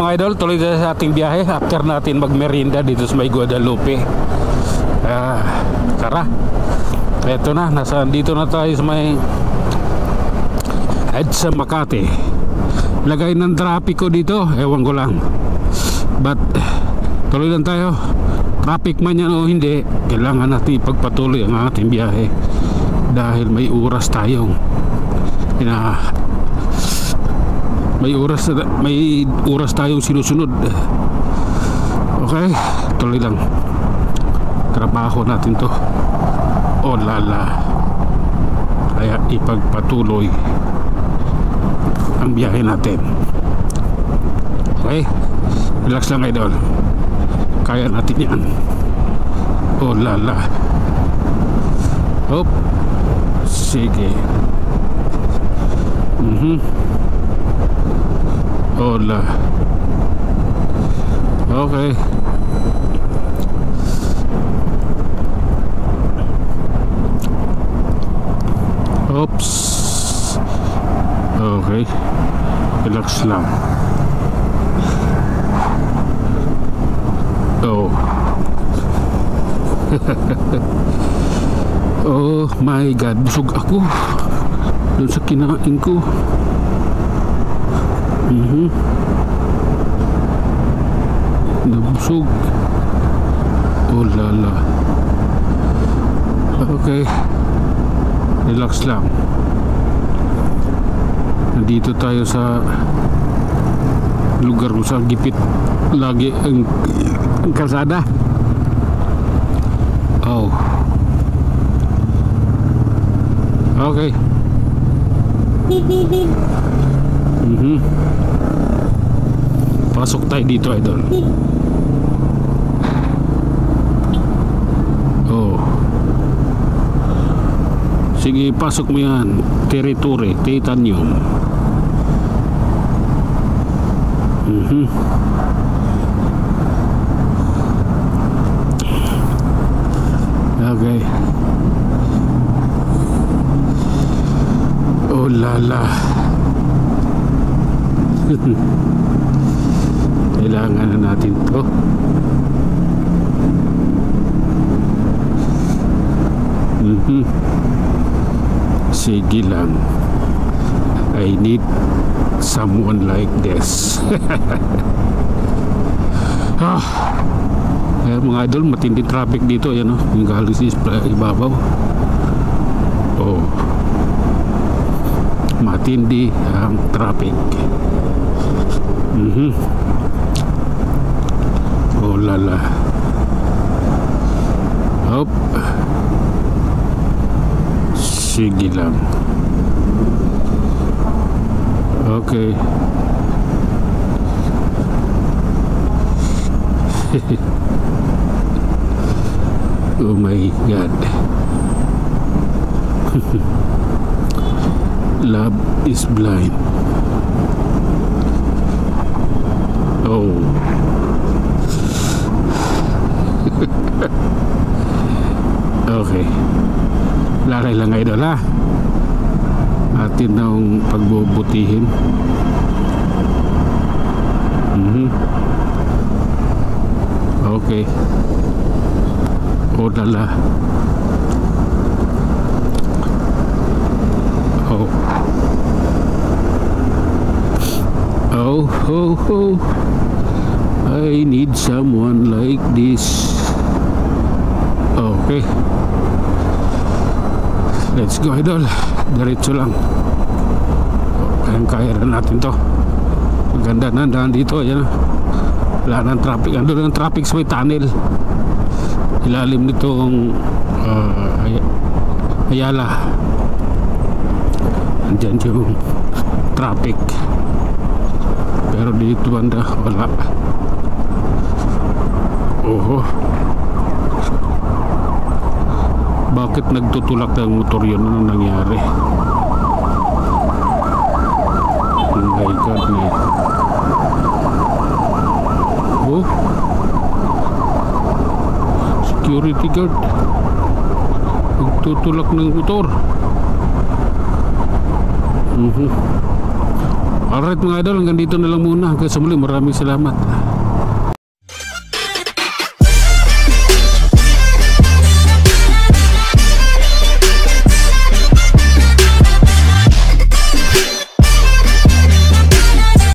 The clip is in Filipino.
mga idol, tuloy tayo sa ating biyahe after natin magmerienda dito sa may Guadalupe. Tara. Eto na, dito na tayo sa may EDSA Makati. Lagay ng trapiko dito, ewan ko lang. But tuloy lang tayo. Traffic man yan o hindi, kailangan natin ipagpatuloy ang ating biyahe dahil may oras tayong may oras tayong sinusunod. Okay, tuloy lang. Trabaho natin to. Oh lala. Kaya ipagpatuloy ang biyahe natin. Okay, relax lang idol. Kaya natin yan. Oh lala. Hop. Sige. Hola. Okay. Oops. Okay. Relax lang. Oh. Oh my God, busog ako doon sa kinain ko. Nabusog. Oh lala. Okay, relax lang. Nandito tayo sa lugar kung saan gipit lagi ang kalsada. Oh. Okay. Pasok tayo dito idol. Oh. Sige, pasok mo yan. Territory, titanium. Okay. Oh lala. Kailangan na natin to. Sige lang. I need someone like this. Mga idol, matinding traffic dito. Yan o, yung galing sa ibabaw. Oh, matindi ang traffic. Oh lala. Hop. Sige lang. Okay. Oh my God. Love is blind. Oh. Okay. Laray lang idol ha. Atin na ang pagbubutihin. Okay. Oh lala. Oh. Oh, oh, oh. I need someone like this. Okay. Let's go idol. Diretso lang. Kaya na natin to. Maganda na daan dito. Ayan. Wala ng traffic. Ando ng traffic sa may tunnel. Ilalim nitong Ayala. Andyan yung traffic. Pero dito banda wala. Oho. Bakit nagtutulak ng motor yun? Anong nangyari? Oh my God, man. Oh, security guard nagtutulak ng motor. Alright mga idol, hanggang dito na lang muna. Hanggang sa muli, maraming salamat.